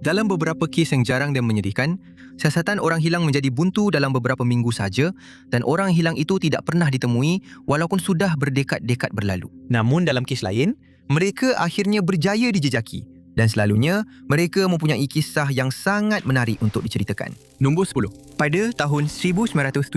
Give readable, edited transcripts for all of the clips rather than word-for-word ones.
Dalam beberapa kes yang jarang dan menyedihkan, siasatan orang hilang menjadi buntu dalam beberapa minggu saja dan orang hilang itu tidak pernah ditemui walaupun sudah berdekad-dekad berlalu. Namun dalam kes lain, Mereka akhirnya berjaya dijejaki dan selalunya mereka mempunyai kisah yang sangat menarik untuk diceritakan. nombor 10. Pada tahun 1975,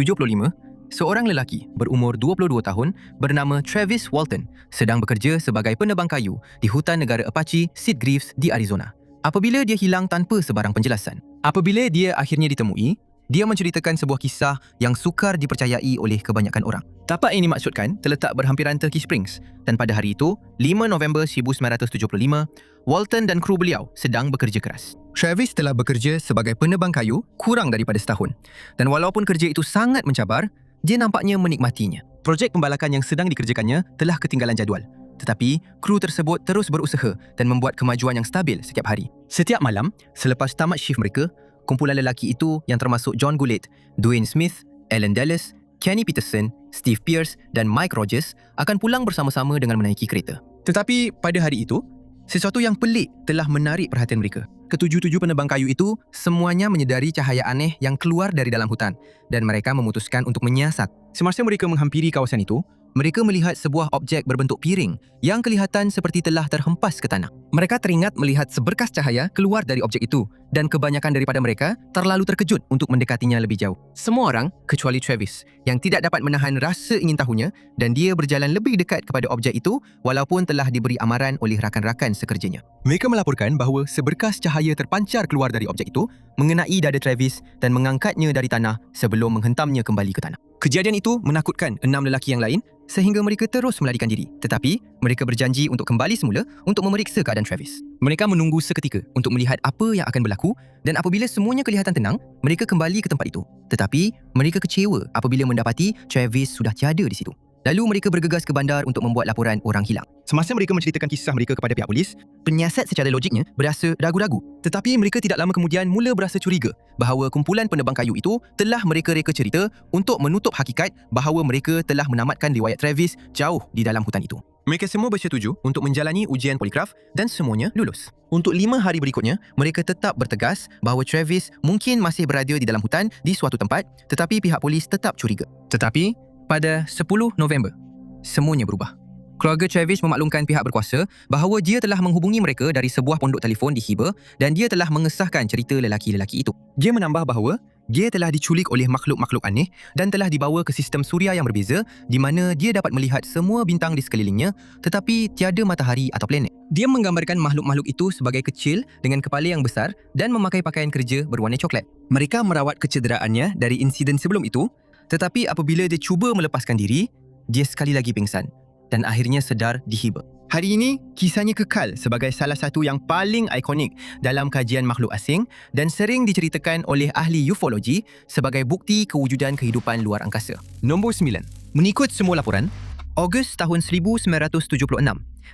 seorang lelaki berumur 22 tahun bernama Travis Walton sedang bekerja sebagai penebang kayu di hutan negara Apache Sitgreaves di Arizona. Apabila dia hilang tanpa sebarang penjelasan. Apabila dia akhirnya ditemui, dia menceritakan sebuah kisah yang sukar dipercayai oleh kebanyakan orang. Tapak yang dimaksudkan terletak berhampiran Turkey Springs dan pada hari itu, 5 November 1975, Walton dan kru beliau sedang bekerja keras. Travis telah bekerja sebagai penebang kayu kurang daripada setahun dan walaupun kerja itu sangat mencabar, dia nampaknya menikmatinya. Projek pembalakan yang sedang dikerjakannya telah ketinggalan jadual. Tetapi, kru tersebut terus berusaha dan membuat kemajuan yang stabil setiap hari. Setiap malam, selepas tamat shift mereka, kumpulan lelaki itu yang termasuk John Goulet, Dwayne Smith, Alan Dallas, Kenny Peterson, Steve Pierce dan Mike Rogers akan pulang bersama-sama dengan menaiki kereta. Tetapi pada hari itu, sesuatu yang pelik telah menarik perhatian mereka. Ketujuh-tujuh penebang kayu itu semuanya menyedari cahaya aneh yang keluar dari dalam hutan dan mereka memutuskan untuk menyiasat. Semasa mereka menghampiri kawasan itu, mereka melihat sebuah objek berbentuk piring yang kelihatan seperti telah terhempas ke tanah. Mereka teringat melihat seberkas cahaya keluar dari objek itu dan kebanyakan daripada mereka terlalu terkejut untuk mendekatinya lebih jauh. Semua orang, kecuali Travis, yang tidak dapat menahan rasa ingin tahunya dan dia berjalan lebih dekat kepada objek itu walaupun telah diberi amaran oleh rakan-rakan sekerjanya. Mereka melaporkan bahawa seberkas cahaya terpancar keluar dari objek itu mengenai dada Travis dan mengangkatnya dari tanah sebelum menghentamnya kembali ke tanah. Kejadian itu menakutkan 6 lelaki yang lain sehingga mereka terus melarikan diri. Tetapi, mereka berjanji untuk kembali semula untuk memeriksa keadaan Travis. Mereka menunggu seketika untuk melihat apa yang akan berlaku dan apabila semuanya kelihatan tenang, mereka kembali ke tempat itu. Tetapi, mereka kecewa apabila mendapati Travis sudah tiada di situ. Lalu mereka bergegas ke bandar untuk membuat laporan orang hilang. Semasa mereka menceritakan kisah mereka kepada pihak polis, penyiasat secara logiknya berasa ragu-ragu. Tetapi mereka tidak lama kemudian mula berasa curiga bahawa kumpulan penebang kayu itu telah mereka-reka cerita untuk menutup hakikat bahawa mereka telah menamatkan riwayat Travis jauh di dalam hutan itu. Mereka semua bersetuju untuk menjalani ujian poligraf dan semuanya lulus. Untuk 5 hari berikutnya, mereka tetap bertegas bahawa Travis mungkin masih berada di dalam hutan di suatu tempat, tetapi pihak polis tetap curiga. Tetapi, pada 10 November, semuanya berubah. Keluarga Travis memaklumkan pihak berkuasa bahawa dia telah menghubungi mereka dari sebuah pondok telefon di Heber dan dia telah mengesahkan cerita lelaki-lelaki itu. Dia menambah bahawa dia telah diculik oleh makhluk-makhluk aneh dan telah dibawa ke sistem suria yang berbeza di mana dia dapat melihat semua bintang di sekelilingnya tetapi tiada matahari atau planet. Dia menggambarkan makhluk-makhluk itu sebagai kecil dengan kepala yang besar dan memakai pakaian kerja berwarna coklat. Mereka merawat kecederaannya dari insiden sebelum itu, tetapi apabila dia cuba melepaskan diri, dia sekali lagi pingsan dan akhirnya sedar di Heber. Hari ini, kisahnya kekal sebagai salah satu yang paling ikonik dalam kajian makhluk asing dan sering diceritakan oleh ahli ufologi sebagai bukti kewujudan kehidupan luar angkasa. Nombor 9. Mengikut semua laporan, Ogos tahun 1976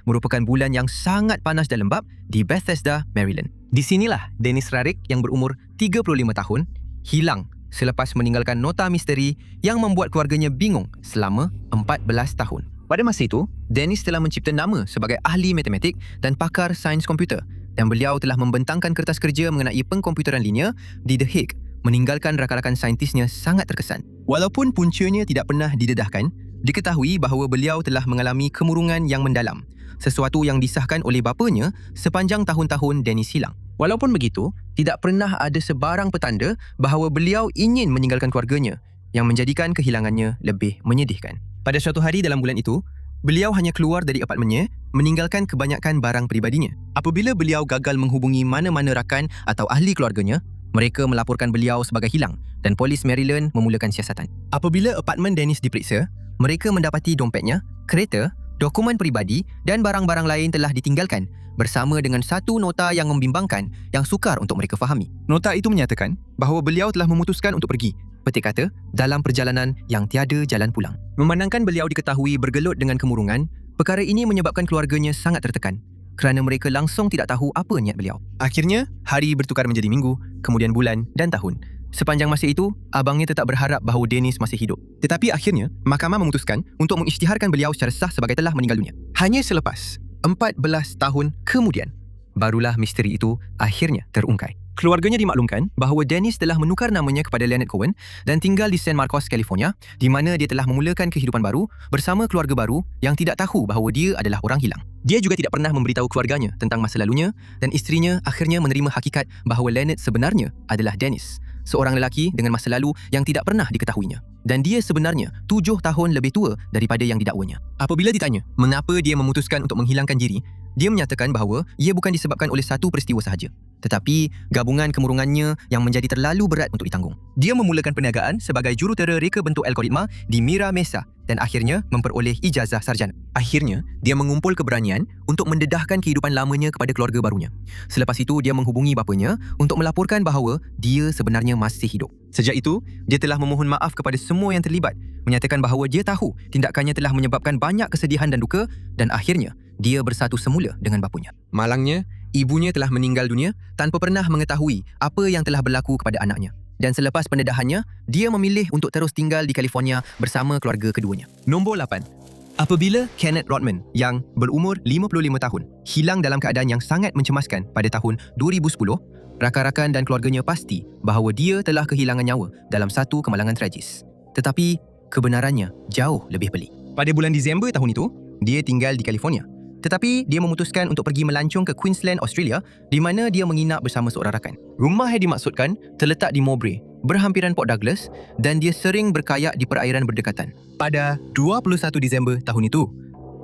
merupakan bulan yang sangat panas dan lembap di Bethesda, Maryland. Di sinilah Dennis Rarik yang berumur 35 tahun hilang selepas meninggalkan nota misteri yang membuat keluarganya bingung selama 14 tahun. Pada masa itu, Dennis telah mencipta nama sebagai ahli matematik dan pakar sains komputer dan beliau telah membentangkan kertas kerja mengenai pengkomputeran linear di The Hague, meninggalkan rakan-rakan saintisnya sangat terkesan. Walaupun puncanya tidak pernah didedahkan, diketahui bahawa beliau telah mengalami kemurungan yang mendalam, sesuatu yang disahkan oleh bapanya sepanjang tahun-tahun Dennis hilang. Walaupun begitu, tidak pernah ada sebarang petanda bahawa beliau ingin meninggalkan keluarganya yang menjadikan kehilangannya lebih menyedihkan. Pada suatu hari dalam bulan itu, beliau hanya keluar dari apartmennya meninggalkan kebanyakan barang peribadinya. Apabila beliau gagal menghubungi mana-mana rakan atau ahli keluarganya, mereka melaporkan beliau sebagai hilang dan polis Maryland memulakan siasatan. Apabila apartmen Dennis diperiksa, mereka mendapati dompetnya, kereta, dokumen peribadi dan barang-barang lain telah ditinggalkan bersama dengan satu nota yang membimbangkan yang sukar untuk mereka fahami. Nota itu menyatakan bahawa beliau telah memutuskan untuk pergi, petik kata, dalam perjalanan yang tiada jalan pulang. Memandangkan beliau diketahui bergelut dengan kemurungan, perkara ini menyebabkan keluarganya sangat tertekan kerana mereka langsung tidak tahu apa niat beliau. Akhirnya, hari bertukar menjadi minggu, kemudian bulan dan tahun. Sepanjang masa itu, abangnya tetap berharap bahawa Dennis masih hidup. Tetapi akhirnya, mahkamah memutuskan untuk mengisytiharkan beliau secara sah sebagai telah meninggal dunia. Hanya selepas 14 tahun kemudian, barulah misteri itu akhirnya terungkai. Keluarganya dimaklumkan bahawa Dennis telah menukar namanya kepada Leonard Cohen dan tinggal di San Marcos, California, di mana dia telah memulakan kehidupan baru bersama keluarga baru yang tidak tahu bahawa dia adalah orang hilang. Dia juga tidak pernah memberitahu keluarganya tentang masa lalunya dan isterinya akhirnya menerima hakikat bahawa Leonard sebenarnya adalah Dennis, seorang lelaki dengan masa lalu yang tidak pernah diketahuinya. Dan dia sebenarnya 7 tahun lebih tua daripada yang didakwanya. Apabila ditanya mengapa dia memutuskan untuk menghilangkan diri, dia menyatakan bahawa ia bukan disebabkan oleh satu peristiwa sahaja, tetapi gabungan kemurungannya yang menjadi terlalu berat untuk ditanggung. Dia memulakan perniagaan sebagai jurutera reka bentuk algoritma di Mira Mesa dan akhirnya memperoleh ijazah sarjana. Akhirnya, dia mengumpul keberanian untuk mendedahkan kehidupan lamanya kepada keluarga barunya. Selepas itu, dia menghubungi bapanya untuk melaporkan bahawa dia sebenarnya masih hidup. Sejak itu, dia telah memohon maaf kepada semua yang terlibat, menyatakan bahawa dia tahu tindakannya telah menyebabkan banyak kesedihan dan duka dan akhirnya dia bersatu semula dengan bapanya. Malangnya, ibunya telah meninggal dunia tanpa pernah mengetahui apa yang telah berlaku kepada anaknya. Dan selepas pendedahannya, dia memilih untuk terus tinggal di California bersama keluarga keduanya. Nombor 8. Apabila Kenneth Rodman yang berumur 55 tahun hilang dalam keadaan yang sangat mencemaskan pada tahun 2010, rakan-rakan dan keluarganya pasti bahawa dia telah kehilangan nyawa dalam satu kemalangan tragis. Tetapi kebenarannya jauh lebih pelik. Pada bulan Disember tahun itu, dia tinggal di California. Tetapi dia memutuskan untuk pergi melancong ke Queensland, Australia, di mana dia menginap bersama seorang rakan. Rumah yang dimaksudkan terletak di Mowbray, berhampiran Port Douglas, dan dia sering berkayak di perairan berdekatan. Pada 21 Disember tahun itu,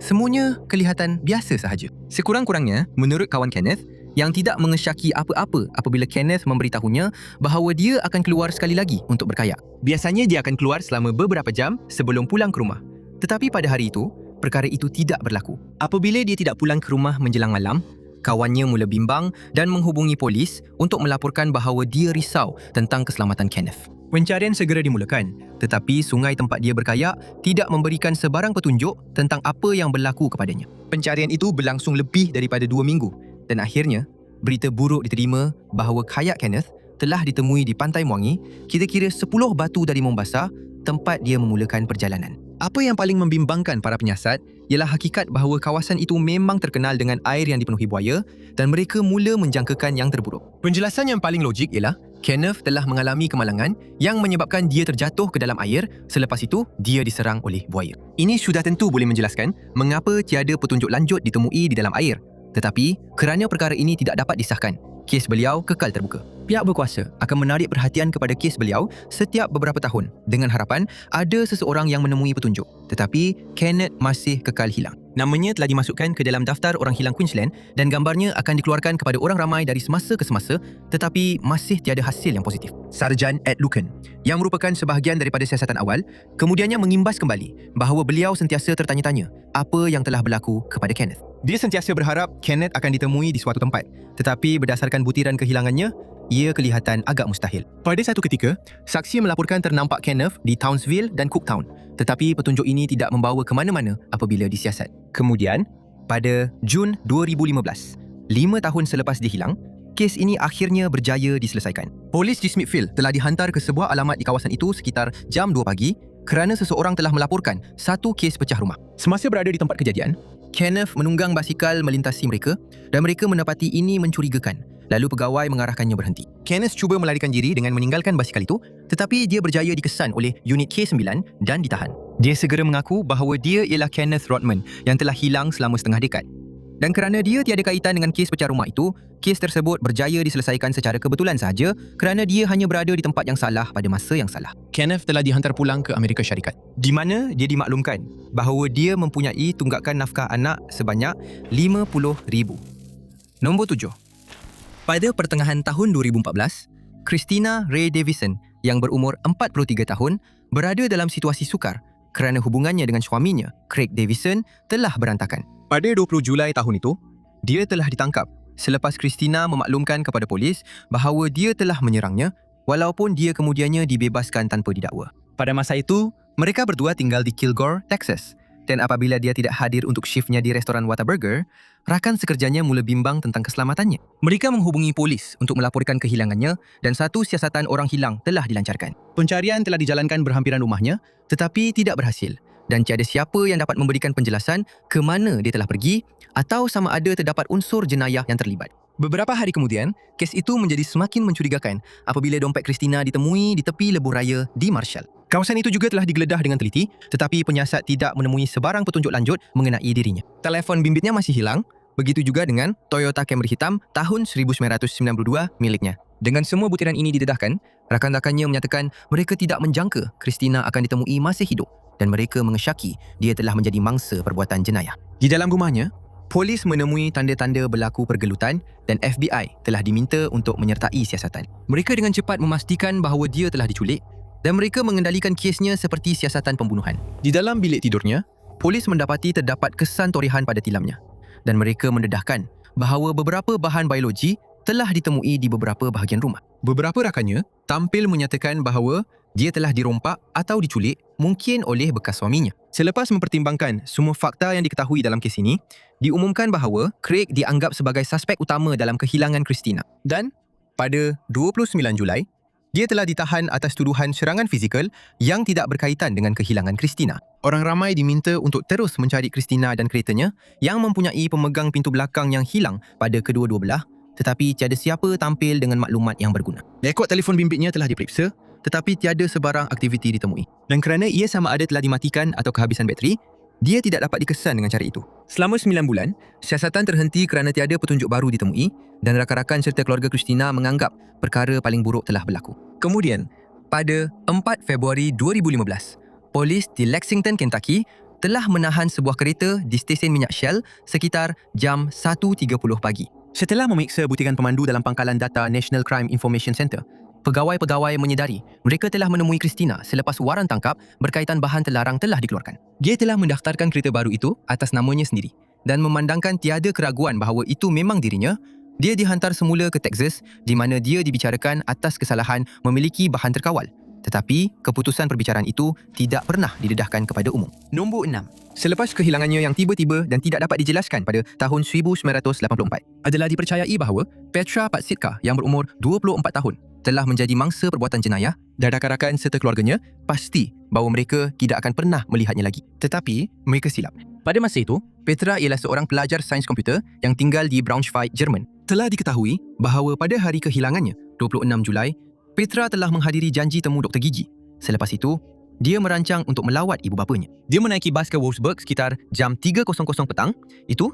semuanya kelihatan biasa sahaja. Sekurang-kurangnya, menurut kawan Kenneth, yang tidak mengesyaki apa-apa apabila Kenneth memberitahunya bahawa dia akan keluar sekali lagi untuk berkayak. Biasanya dia akan keluar selama beberapa jam sebelum pulang ke rumah. Tetapi pada hari itu, perkara itu tidak berlaku. Apabila dia tidak pulang ke rumah menjelang malam, kawannya mula bimbang dan menghubungi polis untuk melaporkan bahawa dia risau tentang keselamatan Kenneth. Pencarian segera dimulakan, tetapi sungai tempat dia berkayak tidak memberikan sebarang petunjuk tentang apa yang berlaku kepadanya. Pencarian itu berlangsung lebih daripada 2 minggu dan akhirnya berita buruk diterima bahawa kayak Kenneth telah ditemui di Pantai Mwangi, kira-kira 10 batu dari Mombasa, tempat dia memulakan perjalanan. Apa yang paling membimbangkan para penyiasat ialah hakikat bahawa kawasan itu memang terkenal dengan air yang dipenuhi buaya dan mereka mula menjangkakan yang terburuk. Penjelasan yang paling logik ialah Kenneth telah mengalami kemalangan yang menyebabkan dia terjatuh ke dalam air, selepas itu dia diserang oleh buaya. Ini sudah tentu boleh menjelaskan mengapa tiada petunjuk lanjut ditemui di dalam air. Tetapi kerana perkara ini tidak dapat disahkan, kes beliau kekal terbuka. Pihak berkuasa akan menarik perhatian kepada kes beliau setiap beberapa tahun dengan harapan ada seseorang yang menemui petunjuk. Tetapi Kenneth masih kekal hilang. Namanya telah dimasukkan ke dalam daftar orang hilang Queensland dan gambarnya akan dikeluarkan kepada orang ramai dari semasa ke semasa, tetapi masih tiada hasil yang positif. Sarjan Ed Lucan, yang merupakan sebahagian daripada siasatan awal, kemudiannya mengimbas kembali bahawa beliau sentiasa tertanya-tanya apa yang telah berlaku kepada Kenneth. Dia sentiasa berharap Kenneth akan ditemui di suatu tempat, tetapi berdasarkan butiran kehilangannya, ia kelihatan agak mustahil. Pada satu ketika, saksi melaporkan ternampak Kenneth di Townsville dan Cooktown, tetapi petunjuk ini tidak membawa ke mana-mana apabila disiasat. Kemudian, pada Jun 2015, 5 tahun selepas dia hilang, kes ini akhirnya berjaya diselesaikan. Polis di Smithfield telah dihantar ke sebuah alamat di kawasan itu sekitar jam 2 pagi kerana seseorang telah melaporkan satu kes pecah rumah. Semasa berada di tempat kejadian, Kenneth menunggang basikal melintasi mereka dan mereka mendapati ini mencurigakan. Lalu pegawai mengarahkannya berhenti. Kenneth cuba melarikan diri dengan meninggalkan basikal itu, tetapi dia berjaya dikesan oleh unit K9 dan ditahan. Dia segera mengaku bahawa dia ialah Kenneth Rodman yang telah hilang selama setengah dekad. Dan kerana dia tiada kaitan dengan kes pecah rumah itu, kes tersebut berjaya diselesaikan secara kebetulan sahaja kerana dia hanya berada di tempat yang salah pada masa yang salah. Kenneth telah dihantar pulang ke Amerika Syarikat, di mana dia dimaklumkan bahawa dia mempunyai tunggakan nafkah anak sebanyak RM50,000. Nombor 7. Pada pertengahan tahun 2014, Christina Ray Davison yang berumur 43 tahun berada dalam situasi sukar kerana hubungannya dengan suaminya, Craig Davison, telah berantakan. Pada 20 Julai tahun itu, dia telah ditangkap selepas Christina memaklumkan kepada polis bahawa dia telah menyerangnya walaupun dia kemudiannya dibebaskan tanpa didakwa. Pada masa itu, mereka berdua tinggal di Kilgore, Texas. Dan apabila dia tidak hadir untuk shiftnya di restoran Whataburger, rakan sekerjanya mula bimbang tentang keselamatannya. Mereka menghubungi polis untuk melaporkan kehilangannya dan satu siasatan orang hilang telah dilancarkan. Pencarian telah dijalankan berhampiran rumahnya tetapi tidak berhasil dan tiada siapa yang dapat memberikan penjelasan ke mana dia telah pergi atau sama ada terdapat unsur jenayah yang terlibat. Beberapa hari kemudian, kes itu menjadi semakin mencurigakan apabila dompet Christina ditemui di tepi lebuh raya di Marshall. Kawasan itu juga telah digeledah dengan teliti, tetapi penyiasat tidak menemui sebarang petunjuk lanjut mengenai dirinya. Telefon bimbitnya masih hilang, begitu juga dengan Toyota Camry hitam tahun 1992 miliknya. Dengan semua butiran ini didedahkan, rakan-rakannya menyatakan mereka tidak menjangka Christina akan ditemui masih hidup dan mereka mengesyaki dia telah menjadi mangsa perbuatan jenayah. Di dalam rumahnya, polis menemui tanda-tanda berlaku pergelutan dan FBI telah diminta untuk menyertai siasatan. Mereka dengan cepat memastikan bahawa dia telah diculik dan mereka mengendalikan kesnya seperti siasatan pembunuhan. Di dalam bilik tidurnya, polis mendapati terdapat kesan torihan pada tilamnya dan mereka mendedahkan bahawa beberapa bahan biologi telah ditemui di beberapa bahagian rumah. Beberapa rakannya tampil menyatakan bahawa dia telah dirompak atau diculik mungkin oleh bekas suaminya. Selepas mempertimbangkan semua fakta yang diketahui dalam kes ini, diumumkan bahawa Craig dianggap sebagai suspek utama dalam kehilangan Christina. Dan pada 29 Julai, dia telah ditahan atas tuduhan serangan fizikal yang tidak berkaitan dengan kehilangan Christina. Orang ramai diminta untuk terus mencari Christina dan keretanya yang mempunyai pemegang pintu belakang yang hilang pada kedua-dua belah, tetapi tiada siapa tampil dengan maklumat yang berguna. Rekod telefon bimbitnya telah diperiksa, tetapi tiada sebarang aktiviti ditemui. Dan kerana ia sama ada telah dimatikan atau kehabisan bateri, dia tidak dapat dikesan dengan cara itu. Selama 9 bulan, siasatan terhenti kerana tiada petunjuk baru ditemui dan rakan-rakan serta keluarga Christina menganggap perkara paling buruk telah berlaku. Kemudian, pada 4 Februari 2015, polis di Lexington, Kentucky telah menahan sebuah kereta di stesen minyak Shell sekitar jam 1.30 pagi. Setelah memeriksa butiran pemandu dalam pangkalan data National Crime Information Center, pegawai-pegawai menyedari mereka telah menemui Christina selepas waran tangkap berkaitan bahan terlarang telah dikeluarkan. Dia telah mendaftarkan kereta baru itu atas namanya sendiri dan memandangkan tiada keraguan bahawa itu memang dirinya. Dia dihantar semula ke Texas di mana dia dibicarakan atas kesalahan memiliki bahan terkawal. Tetapi keputusan perbicaraan itu tidak pernah didedahkan kepada umum. Nombor 6. Selepas kehilangannya yang tiba-tiba dan tidak dapat dijelaskan pada tahun 1984, adalah dipercayai bahawa Petra Patsitka yang berumur 24 tahun telah menjadi mangsa perbuatan jenayah dan rakan-rakan serta keluarganya pasti bahawa mereka tidak akan pernah melihatnya lagi. Tetapi mereka silap. Pada masa itu, Petra ialah seorang pelajar sains komputer yang tinggal di Braunschweig, Jerman. Telah diketahui bahawa pada hari kehilangannya, 26 Julai, Petra telah menghadiri janji temu doktor gigi. Selepas itu, dia merancang untuk melawat ibu bapanya. Dia menaiki bas ke Wolfsburg sekitar jam 3.00 petang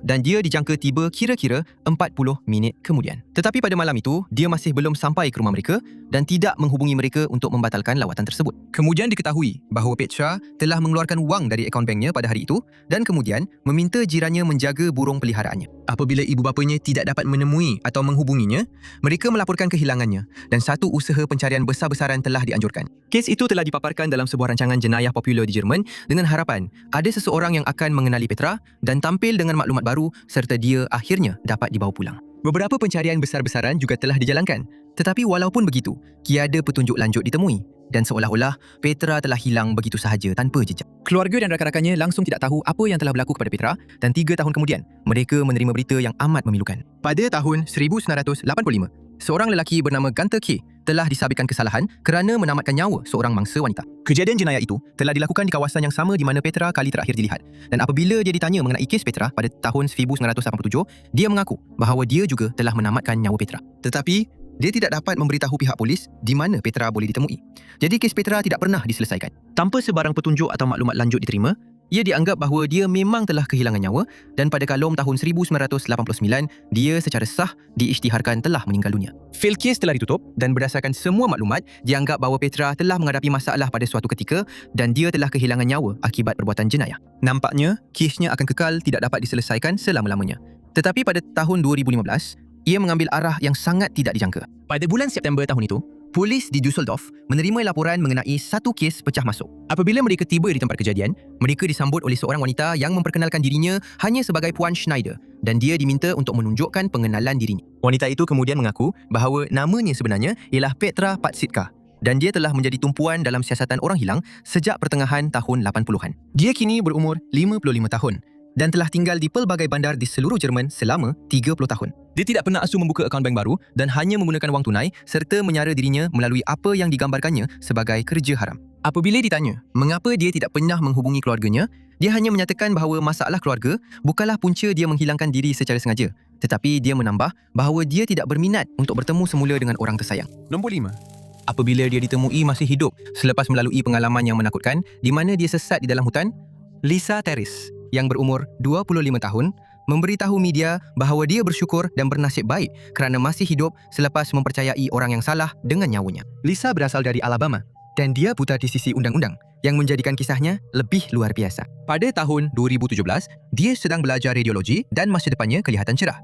dan dia dijangka tiba kira-kira 40 minit kemudian. Tetapi pada malam itu, dia masih belum sampai ke rumah mereka dan tidak menghubungi mereka untuk membatalkan lawatan tersebut. Kemudian diketahui bahawa Petra telah mengeluarkan wang dari akaun banknya pada hari itu dan kemudian meminta jirannya menjaga burung peliharaannya. Apabila ibu bapanya tidak dapat menemui atau menghubunginya, mereka melaporkan kehilangannya dan satu usaha pencarian besar-besaran telah dianjurkan. Kes itu telah dipaparkan dalam sebuah rancangan jenayah popular di Jerman dengan harapan ada seseorang yang akan mengenali Petra dan tampil dengan maklumat baru serta dia akhirnya dapat dibawa pulang. Beberapa pencarian besar-besaran juga telah dijalankan, tetapi walaupun begitu, tiada petunjuk lanjut ditemui dan seolah-olah Petra telah hilang begitu sahaja tanpa jejak. Keluarga dan rakan-rakannya langsung tidak tahu apa yang telah berlaku kepada Petra dan 3 tahun kemudian, mereka menerima berita yang amat memilukan. Pada tahun 1985, seorang lelaki bernama Gunter K telah disabitkan kesalahan kerana menamatkan nyawa seorang mangsa wanita. Kejadian jenayah itu telah dilakukan di kawasan yang sama di mana Petra kali terakhir dilihat. Dan apabila dia ditanya mengenai kes Petra pada tahun 1987, dia mengaku bahawa dia juga telah menamatkan nyawa Petra. Tetapi dia tidak dapat memberitahu pihak polis di mana Petra boleh ditemui. Jadi kes Petra tidak pernah diselesaikan. Tanpa sebarang petunjuk atau maklumat lanjut diterima, ia dianggap bahawa dia memang telah kehilangan nyawa dan pada kalom tahun 1989, dia secara sah diisytiharkan telah meninggal dunia. Fail case telah ditutup dan berdasarkan semua maklumat, dianggap bahawa Petra telah menghadapi masalah pada suatu ketika dan dia telah kehilangan nyawa akibat perbuatan jenayah. Nampaknya, kesnya akan kekal tidak dapat diselesaikan selama-lamanya. Tetapi pada tahun 2015, ia mengambil arah yang sangat tidak dijangka. Pada bulan September tahun itu, polis di Düsseldorf menerima laporan mengenai satu kes pecah masuk. Apabila mereka tiba di tempat kejadian, mereka disambut oleh seorang wanita yang memperkenalkan dirinya hanya sebagai Puan Schneider dan dia diminta untuk menunjukkan pengenalan dirinya. Wanita itu kemudian mengaku bahawa namanya sebenarnya ialah Petra Patsitka dan dia telah menjadi tumpuan dalam siasatan orang hilang sejak pertengahan tahun 80-an. Dia kini berumur 55 tahun dan telah tinggal di pelbagai bandar di seluruh Jerman selama 30 tahun. Dia tidak pernah asuh membuka akaun bank baru dan hanya menggunakan wang tunai serta menyara dirinya melalui apa yang digambarkannya sebagai kerja haram. Apabila ditanya mengapa dia tidak pernah menghubungi keluarganya, dia hanya menyatakan bahawa masalah keluarga bukanlah punca dia menghilangkan diri secara sengaja Tetapi dia menambah bahawa dia tidak berminat untuk bertemu semula dengan orang tersayang. Nombor 5. Apabila dia ditemui masih hidup selepas melalui pengalaman yang menakutkan di mana dia sesat di dalam hutan, Lisa Terris yang berumur 25 tahun memberitahu media bahawa dia bersyukur dan bernasib baik kerana masih hidup selepas mempercayai orang yang salah dengan nyawanya. Lisa berasal dari Alabama dan dia buta di sisi undang-undang yang menjadikan kisahnya lebih luar biasa. Pada tahun 2017, dia sedang belajar radiologi dan masa depannya kelihatan cerah.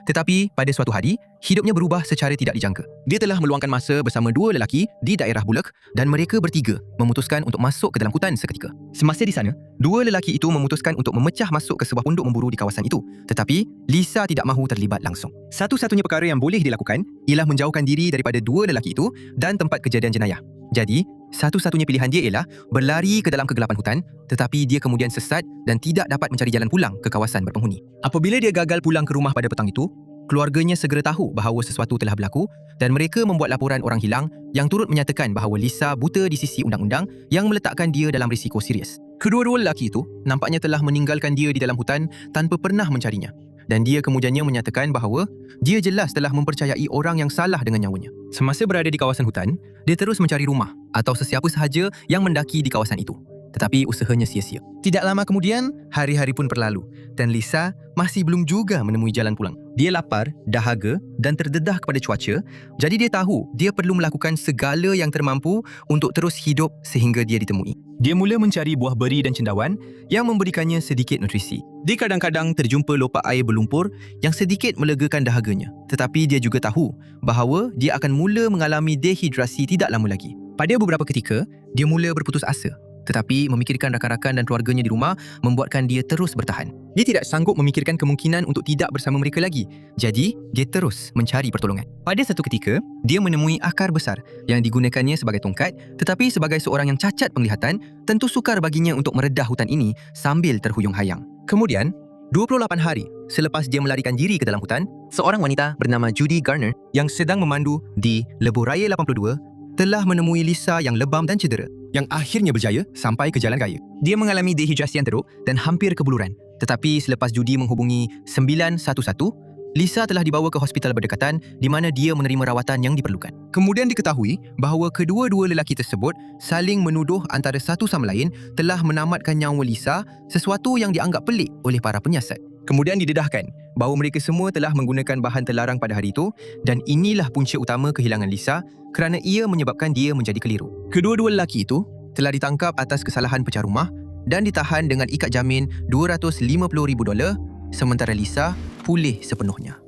Tetapi pada suatu hari, hidupnya berubah secara tidak dijangka. Dia telah meluangkan masa bersama dua lelaki di daerah Bullock dan mereka bertiga memutuskan untuk masuk ke dalam hutan seketika. Semasa di sana, dua lelaki itu memutuskan untuk memecah masuk ke sebuah pondok memburu di kawasan itu. Tetapi, Lisa tidak mahu terlibat langsung. Satu-satunya perkara yang boleh dilakukan ialah menjauhkan diri daripada dua lelaki itu dan tempat kejadian jenayah. Jadi, satu-satunya pilihan dia ialah berlari ke dalam kegelapan hutan, tetapi dia kemudian sesat dan tidak dapat mencari jalan pulang ke kawasan berpenghuni. Apabila dia gagal pulang ke rumah pada petang itu, keluarganya segera tahu bahawa sesuatu telah berlaku dan mereka membuat laporan orang hilang yang turut menyatakan bahawa Lisa buta di sisi undang-undang yang meletakkan dia dalam risiko serius. Kedua-dua lelaki itu nampaknya telah meninggalkan dia di dalam hutan tanpa pernah mencarinya. Dan dia kemudiannya menyatakan bahawa dia jelas telah mempercayai orang yang salah dengan nyawanya. Semasa berada di kawasan hutan, dia terus mencari rumah atau sesiapa sahaja yang mendaki di kawasan itu. Tetapi usahanya sia-sia. Tidak lama kemudian, hari-hari pun berlalu dan Lisa masih belum juga menemui jalan pulang. Dia lapar, dahaga dan terdedah kepada cuaca, jadi dia tahu dia perlu melakukan segala yang termampu untuk terus hidup sehingga dia ditemui. Dia mula mencari buah beri dan cendawan yang memberikannya sedikit nutrisi. Dia kadang-kadang terjumpa lopak air berlumpur yang sedikit melegakan dahaganya. Tetapi dia juga tahu bahawa dia akan mula mengalami dehidrasi tidak lama lagi. Pada beberapa ketika, dia mula berputus asa. Tetapi memikirkan rakan-rakan dan keluarganya di rumah membuatkan dia terus bertahan. Dia tidak sanggup memikirkan kemungkinan untuk tidak bersama mereka lagi. Jadi, dia terus mencari pertolongan. Pada satu ketika, dia menemui akar besar yang digunakannya sebagai tongkat, tetapi sebagai seorang yang cacat penglihatan, tentu sukar baginya untuk meredah hutan ini sambil terhuyung-hayang. Kemudian, 28 hari selepas dia melarikan diri ke dalam hutan, seorang wanita bernama Judy Garner yang sedang memandu di Lebuh Raya 82 telah menemui Lisa yang lebam dan cedera, yang akhirnya berjaya sampai ke jalan raya. Dia mengalami dehidrasi yang teruk dan hampir kebuluran. Tetapi selepas Judy menghubungi 911, Lisa telah dibawa ke hospital berdekatan di mana dia menerima rawatan yang diperlukan. Kemudian diketahui bahawa kedua-dua lelaki tersebut saling menuduh antara satu sama lain telah menamatkan nyawa Lisa, sesuatu yang dianggap pelik oleh para penyiasat. Kemudian didedahkan bahawa mereka semua telah menggunakan bahan terlarang pada hari itu dan inilah punca utama kehilangan Lisa kerana ia menyebabkan dia menjadi keliru. Kedua-dua lelaki itu telah ditangkap atas kesalahan pecah rumah dan ditahan dengan ikat jamin $250,000 sementara Lisa pulih sepenuhnya.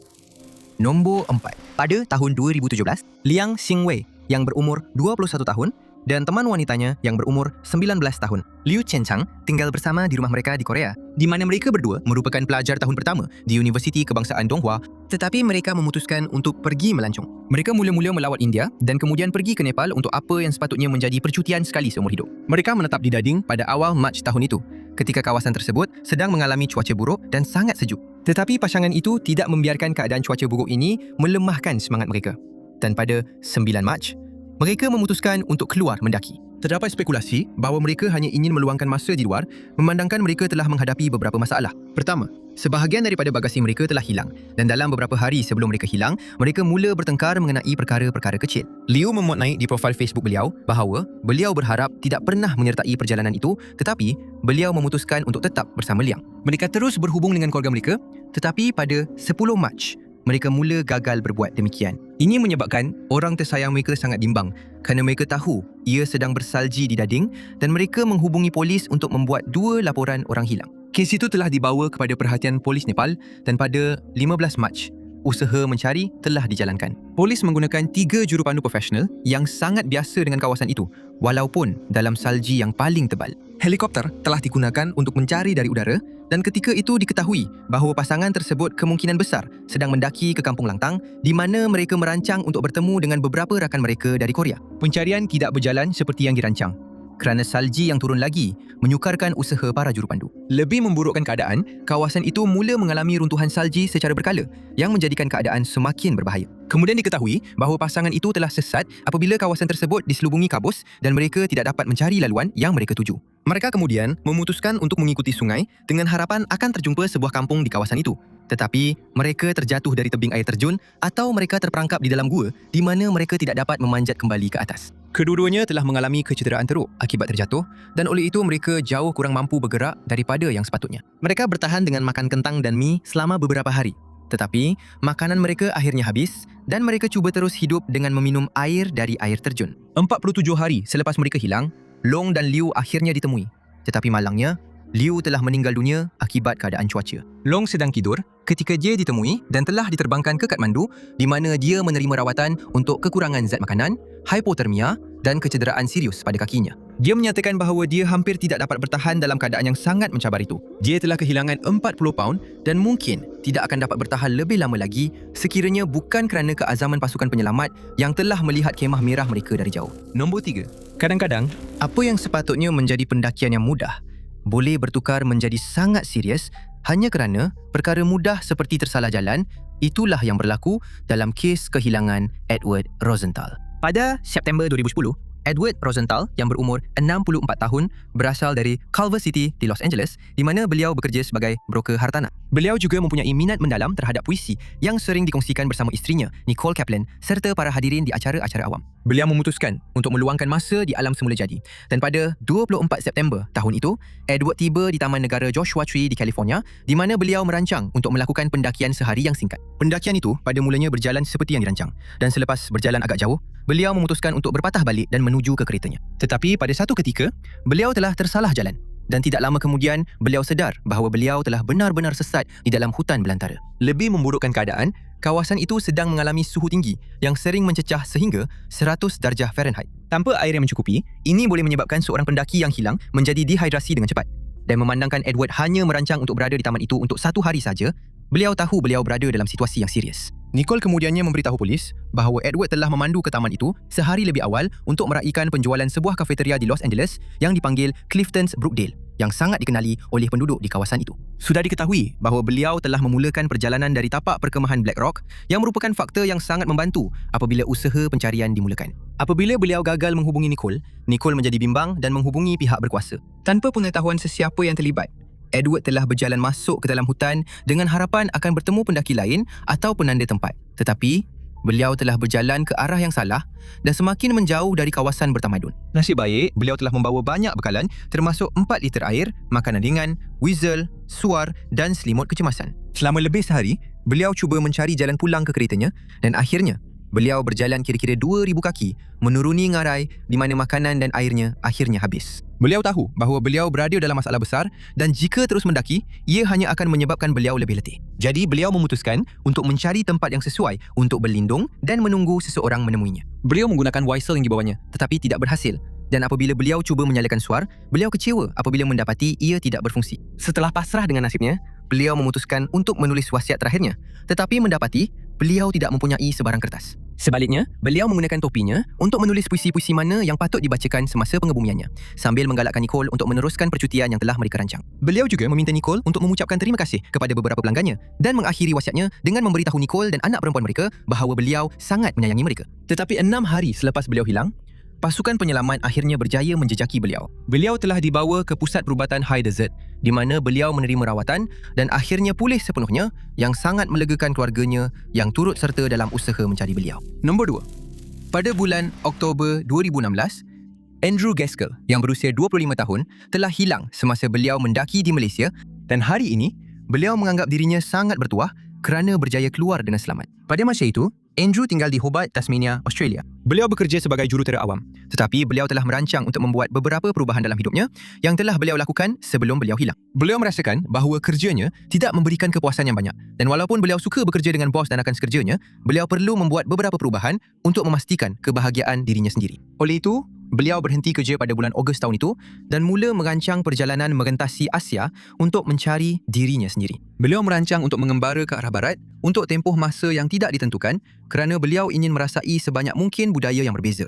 Nombor 4. Pada tahun 2017, Liang Xingwei yang berumur 21 tahun dan teman wanitanya yang berumur 19 tahun, Liu Chenchang, tinggal bersama di rumah mereka di Korea, di mana mereka berdua merupakan pelajar tahun pertama di Universiti Kebangsaan Donghua, tetapi mereka memutuskan untuk pergi melancong. Mereka mula-mula melawat India dan kemudian pergi ke Nepal untuk apa yang sepatutnya menjadi percutian sekali seumur hidup. Mereka menetap di Dading pada awal Mac tahun itu, ketika kawasan tersebut sedang mengalami cuaca buruk dan sangat sejuk. Tetapi pasangan itu tidak membiarkan keadaan cuaca buruk ini melemahkan semangat mereka. Dan pada 9 Mac, mereka memutuskan untuk keluar mendaki. Terdapat spekulasi bahawa mereka hanya ingin meluangkan masa di luar memandangkan mereka telah menghadapi beberapa masalah. Pertama, sebahagian daripada bagasi mereka telah hilang dan dalam beberapa hari sebelum mereka hilang, mereka mula bertengkar mengenai perkara-perkara kecil. Liu memuat naik di profil Facebook beliau bahawa beliau berharap tidak pernah menyertai perjalanan itu tetapi beliau memutuskan untuk tetap bersama Liang. Mereka terus berhubung dengan keluarga mereka tetapi pada 10 Mac, mereka mula gagal berbuat demikian. Ini menyebabkan orang tersayang mereka sangat bimbang kerana mereka tahu ia sedang bersalji di Dading dan mereka menghubungi polis untuk membuat 2 laporan orang hilang. Kes itu telah dibawa kepada perhatian polis Nepal dan pada 15 Mac, usaha mencari telah dijalankan. Polis menggunakan 3 jurupandu profesional yang sangat biasa dengan kawasan itu walaupun dalam salji yang paling tebal. Helikopter telah digunakan untuk mencari dari udara dan ketika itu diketahui bahawa pasangan tersebut kemungkinan besar sedang mendaki ke Kampung Langtang di mana mereka merancang untuk bertemu dengan beberapa rakan mereka dari Korea. Pencarian tidak berjalan seperti yang dirancang kerana salji yang turun lagi menyukarkan usaha para jurupandu. Lebih memburukkan keadaan, kawasan itu mula mengalami runtuhan salji secara berkala yang menjadikan keadaan semakin berbahaya. Kemudian diketahui bahawa pasangan itu telah sesat apabila kawasan tersebut diselubungi kabus dan mereka tidak dapat mencari laluan yang mereka tuju. Mereka kemudian memutuskan untuk mengikuti sungai dengan harapan akan terjumpa sebuah kampung di kawasan itu. Tetapi mereka terjatuh dari tebing air terjun atau mereka terperangkap di dalam gua di mana mereka tidak dapat memanjat kembali ke atas. Kedua-duanya telah mengalami kecederaan teruk akibat terjatuh dan oleh itu mereka jauh kurang mampu bergerak daripada yang sepatutnya. Mereka bertahan dengan makan kentang dan mi selama beberapa hari. Tetapi makanan mereka akhirnya habis dan mereka cuba terus hidup dengan meminum air dari air terjun. 47 hari selepas mereka hilang, Long dan Liu akhirnya ditemui. Tetapi malangnya, Liu telah meninggal dunia akibat keadaan cuaca. Long sedang tidur ketika dia ditemui dan telah diterbangkan ke Kathmandu di mana dia menerima rawatan untuk kekurangan zat makanan, hipotermia dan kecederaan serius pada kakinya. Dia menyatakan bahawa dia hampir tidak dapat bertahan dalam keadaan yang sangat mencabar itu. Dia telah kehilangan 40 paun dan mungkin tidak akan dapat bertahan lebih lama lagi sekiranya bukan kerana keazaman pasukan penyelamat yang telah melihat kemah merah mereka dari jauh. Nombor 3. Kadang-kadang, apa yang sepatutnya menjadi pendakian yang mudah boleh bertukar menjadi sangat serius hanya kerana perkara mudah seperti tersalah jalan. Itulah yang berlaku dalam kes kehilangan Edward Rosenthal. Pada September 2010, Edward Rosenthal yang berumur 64 tahun berasal dari Culver City di Los Angeles di mana beliau bekerja sebagai broker hartanah. Beliau juga mempunyai minat mendalam terhadap puisi yang sering dikongsikan bersama isterinya, Nicole Kaplan, serta para hadirin di acara-acara awam. Beliau memutuskan untuk meluangkan masa di alam semula jadi. Dan pada 24 September tahun itu, Edward tiba di Taman Negara Joshua Tree di California di mana beliau merancang untuk melakukan pendakian sehari yang singkat. Pendakian itu pada mulanya berjalan seperti yang dirancang dan selepas berjalan agak jauh, beliau memutuskan untuk berpatah balik dan menuju ke keretanya. Tetapi pada satu ketika, beliau telah tersalah jalan dan tidak lama kemudian beliau sedar bahawa beliau telah benar-benar sesat di dalam hutan belantara. Lebih memburukkan keadaan, kawasan itu sedang mengalami suhu tinggi yang sering mencecah sehingga 100 darjah Fahrenheit. Tanpa air yang mencukupi, ini boleh menyebabkan seorang pendaki yang hilang menjadi dehidrasi dengan cepat. Dan memandangkan Edward hanya merancang untuk berada di taman itu untuk 1 hari saja, beliau tahu beliau berada dalam situasi yang serius. Nicole kemudiannya memberitahu polis bahawa Edward telah memandu ke taman itu sehari lebih awal untuk meraihkan penjualan sebuah kafeteria di Los Angeles yang dipanggil Clifton's Brookdale yang sangat dikenali oleh penduduk di kawasan itu. Sudah diketahui bahawa beliau telah memulakan perjalanan dari tapak perkemahan Black Rock yang merupakan faktor yang sangat membantu apabila usaha pencarian dimulakan. Apabila beliau gagal menghubungi Nicole, Nicole menjadi bimbang dan menghubungi pihak berkuasa. Tanpa pengetahuan sesiapa yang terlibat, Edward telah berjalan masuk ke dalam hutan dengan harapan akan bertemu pendaki lain atau penanda tempat. Tetapi, beliau telah berjalan ke arah yang salah dan semakin menjauh dari kawasan bertamadun. Nasib baik, beliau telah membawa banyak bekalan termasuk 4 liter air, makanan ringan, whistle, suar dan selimut kecemasan. Selama lebih sehari, beliau cuba mencari jalan pulang ke keretanya dan akhirnya, beliau berjalan kira-kira 2,000 kaki menuruni ngarai di mana makanan dan airnya akhirnya habis. Beliau tahu bahawa beliau berada dalam masalah besar dan jika terus mendaki, ia hanya akan menyebabkan beliau lebih letih. Jadi beliau memutuskan untuk mencari tempat yang sesuai untuk berlindung dan menunggu seseorang menemuinya. Beliau menggunakan whistle yang dibawanya tetapi tidak berhasil. Dan apabila beliau cuba menyalakan suar, beliau kecewa apabila mendapati ia tidak berfungsi. Setelah pasrah dengan nasibnya, beliau memutuskan untuk menulis wasiat terakhirnya tetapi mendapati beliau tidak mempunyai sebarang kertas. Sebaliknya, beliau menggunakan topinya untuk menulis puisi-puisi mana yang patut dibacakan semasa pengebumiannya sambil menggalakkan Nicole untuk meneruskan percutian yang telah mereka rancang. Beliau juga meminta Nicole untuk mengucapkan terima kasih kepada beberapa pelanggannya dan mengakhiri wasiatnya dengan memberitahu Nicole dan anak perempuan mereka bahawa beliau sangat menyayangi mereka. Tetapi 6 hari selepas beliau hilang, pasukan penyelamat akhirnya berjaya menjejaki beliau. Beliau telah dibawa ke pusat perubatan High Desert di mana beliau menerima rawatan dan akhirnya pulih sepenuhnya yang sangat melegakan keluarganya yang turut serta dalam usaha mencari beliau. Nombor 2. Pada bulan Oktober 2016, Andrew Gaskell yang berusia 25 tahun telah hilang semasa beliau mendaki di Malaysia dan hari ini beliau menganggap dirinya sangat bertuah kerana berjaya keluar dengan selamat. Pada masa itu, Andrew tinggal di Hobart, Tasmania, Australia. Beliau bekerja sebagai jurutera awam, tetapi beliau telah merancang untuk membuat beberapa perubahan dalam hidupnya yang telah beliau lakukan sebelum beliau hilang. Beliau merasakan bahawa kerjanya tidak memberikan kepuasan yang banyak dan walaupun beliau suka bekerja dengan bos dan rakan sekerjanya, beliau perlu membuat beberapa perubahan untuk memastikan kebahagiaan dirinya sendiri. Oleh itu, beliau berhenti kerja pada bulan Ogos tahun itu dan mula merancang perjalanan merentasi Asia untuk mencari dirinya sendiri. Beliau merancang untuk mengembara ke arah barat untuk tempoh masa yang tidak ditentukan kerana beliau ingin merasai sebanyak mungkin budaya yang berbeza.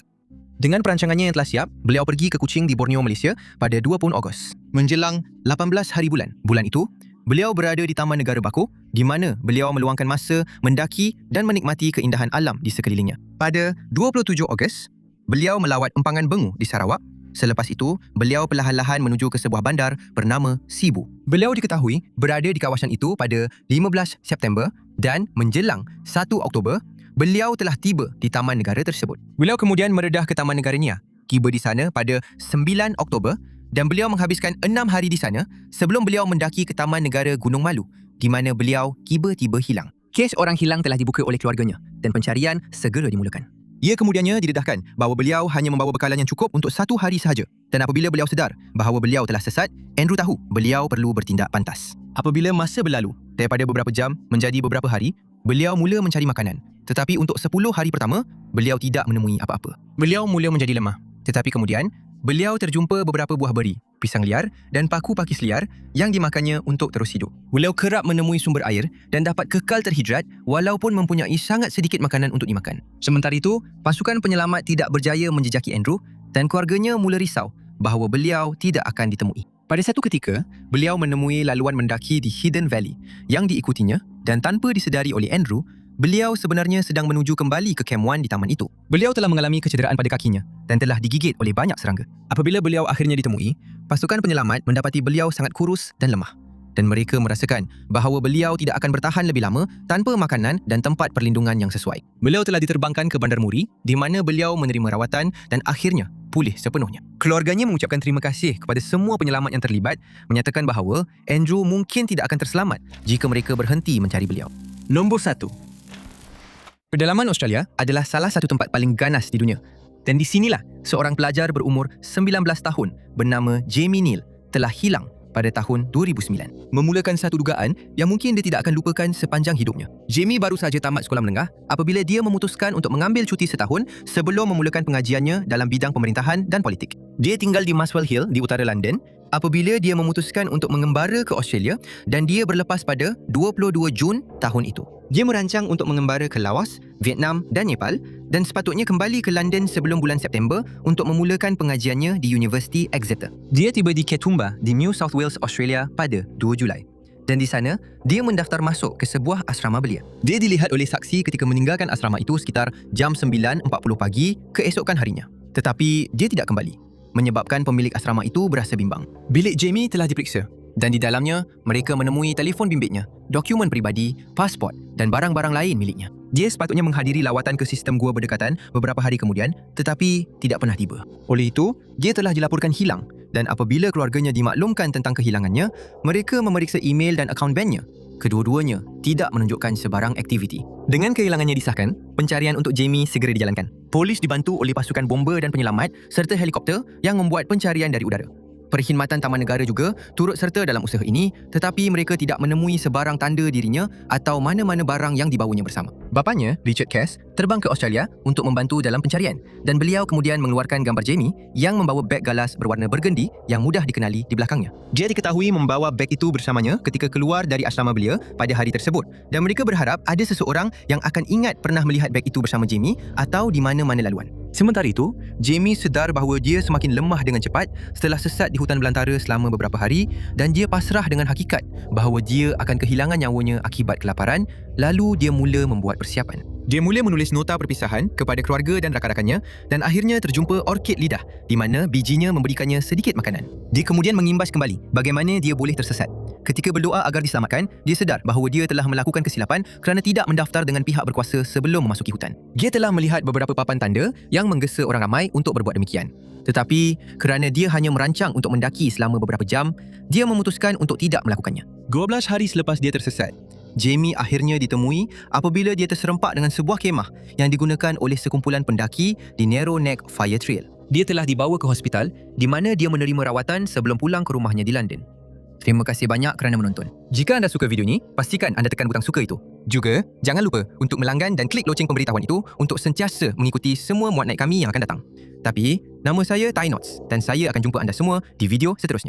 Dengan perancangannya yang telah siap, beliau pergi ke Kuching di Borneo, Malaysia pada 20 Ogos. Menjelang 18 hari bulan itu, beliau berada di Taman Negara Bako di mana beliau meluangkan masa mendaki dan menikmati keindahan alam di sekelilingnya. Pada 27 Ogos, beliau melawat empangan Bengu di Sarawak Selepas itu, beliau perlahan-lahan menuju ke sebuah bandar bernama Cebu. Beliau diketahui berada di kawasan itu pada 15 September dan menjelang 1 Oktober, beliau telah tiba di taman negara tersebut. Beliau kemudian meredah ke Taman Negara Nia, tiba di sana pada 9 Oktober dan beliau menghabiskan 6 hari di sana sebelum beliau mendaki ke Taman Negara Gunung Malu di mana beliau tiba-tiba hilang. Kes orang hilang telah dibuka oleh keluarganya dan pencarian segera dimulakan. Ia kemudiannya didedahkan bahawa beliau hanya membawa bekalan yang cukup untuk 1 hari sahaja dan apabila beliau sedar bahawa beliau telah sesat, Andrew tahu beliau perlu bertindak pantas. Apabila masa berlalu, daripada beberapa jam menjadi beberapa hari, beliau mula mencari makanan. Tetapi untuk 10 hari pertama, beliau tidak menemui apa-apa. Beliau mula menjadi lemah. Tetapi kemudian, beliau terjumpa beberapa buah beri, pisang liar dan paku pakis liar yang dimakannya untuk terus hidup. Beliau kerap menemui sumber air dan dapat kekal terhidrat walaupun mempunyai sangat sedikit makanan untuk dimakan. Sementara itu, pasukan penyelamat tidak berjaya menjejaki Andrew dan keluarganya mula risau bahawa beliau tidak akan ditemui. Pada satu ketika, beliau menemui laluan mendaki di Hidden Valley yang diikutinya dan tanpa disedari oleh Andrew, beliau sebenarnya sedang menuju kembali ke Camp 1 di taman itu. Beliau telah mengalami kecederaan pada kakinya dan telah digigit oleh banyak serangga. Apabila beliau akhirnya ditemui, pasukan penyelamat mendapati beliau sangat kurus dan lemah. Dan mereka merasakan bahawa beliau tidak akan bertahan lebih lama tanpa makanan dan tempat perlindungan yang sesuai. Beliau telah diterbangkan ke Bandar Muri di mana beliau menerima rawatan dan akhirnya pulih sepenuhnya. Keluarganya mengucapkan terima kasih kepada semua penyelamat yang terlibat, menyatakan bahawa Andrew mungkin tidak akan terselamat jika mereka berhenti mencari beliau. Nombor 1. Pedalaman Australia adalah salah satu tempat paling ganas di dunia. Dan di sinilah seorang pelajar berumur 19 tahun bernama Jamie Neal telah hilang pada tahun 2009. Memulakan satu dugaan yang mungkin dia tidak akan lupakan sepanjang hidupnya. Jamie baru saja tamat sekolah menengah apabila dia memutuskan untuk mengambil cuti setahun sebelum memulakan pengajiannya dalam bidang pemerintahan dan politik. Dia tinggal di Muswell Hill di utara London apabila dia memutuskan untuk mengembara ke Australia dan dia berlepas pada 22 Jun tahun itu. Dia merancang untuk mengembara ke Laos, Vietnam dan Nepal dan sepatutnya kembali ke London sebelum bulan September untuk memulakan pengajiannya di University Exeter. Dia tiba di Katoomba di New South Wales, Australia pada 2 Julai. Dan di sana, dia mendaftar masuk ke sebuah asrama belia. Dia dilihat oleh saksi ketika meninggalkan asrama itu sekitar jam 9.40 pagi keesokan harinya. Tetapi dia tidak kembali, menyebabkan pemilik asrama itu berasa bimbang. Bilik Jamie telah diperiksa dan di dalamnya mereka menemui telefon bimbitnya, dokumen peribadi, pasport dan barang-barang lain miliknya. Dia sepatutnya menghadiri lawatan ke sistem gua berdekatan beberapa hari kemudian tetapi tidak pernah tiba. Oleh itu, dia telah dilaporkan hilang dan apabila keluarganya dimaklumkan tentang kehilangannya, mereka memeriksa email dan akaun banknya. Kedua-duanya tidak menunjukkan sebarang aktiviti. Dengan kehilangannya disahkan, pencarian untuk Jamie segera dijalankan. Polis dibantu oleh pasukan bomber dan penyelamat serta helikopter yang membuat pencarian dari udara. Perkhidmatan Taman Negara juga turut serta dalam usaha ini tetapi mereka tidak menemui sebarang tanda dirinya atau mana-mana barang yang dibawanya bersama. Bapanya, Richard Cass, terbang ke Australia untuk membantu dalam pencarian dan beliau kemudian mengeluarkan gambar Jamie yang membawa beg galas berwarna burgundy yang mudah dikenali di belakangnya. Dia diketahui membawa beg itu bersamanya ketika keluar dari asrama belia pada hari tersebut dan mereka berharap ada seseorang yang akan ingat pernah melihat beg itu bersama Jamie atau di mana-mana laluan. Sementara itu, Jamie sedar bahawa dia semakin lemah dengan cepat setelah sesat di hutan belantara selama beberapa hari dan dia pasrah dengan hakikat bahawa dia akan kehilangan nyawanya akibat kelaparan, lalu dia mula membuat persiapan. Dia mula menulis nota perpisahan kepada keluarga dan rakan-rakannya dan akhirnya terjumpa orkid lidah di mana bijinya memberikannya sedikit makanan. Dia kemudian mengimbas kembali bagaimana dia boleh tersesat. Ketika berdoa agar diselamatkan, dia sedar bahawa dia telah melakukan kesilapan kerana tidak mendaftar dengan pihak berkuasa sebelum memasuki hutan. Dia telah melihat beberapa papan tanda yang menggesa orang ramai untuk berbuat demikian. Tetapi kerana dia hanya merancang untuk mendaki selama beberapa jam, dia memutuskan untuk tidak melakukannya. 12 hari selepas dia tersesat, Jamie akhirnya ditemui apabila dia terserempak dengan sebuah kemah yang digunakan oleh sekumpulan pendaki di Narrow Neck Fire Trail. Dia telah dibawa ke hospital di mana dia menerima rawatan sebelum pulang ke rumahnya di London. Terima kasih banyak kerana menonton. Jika anda suka video ini, pastikan anda tekan butang suka itu. Juga, jangan lupa untuk melanggan dan klik loceng pemberitahuan itu untuk sentiasa mengikuti semua muat naik kami yang akan datang. Tapi, nama saya Ty Nots dan saya akan jumpa anda semua di video seterusnya.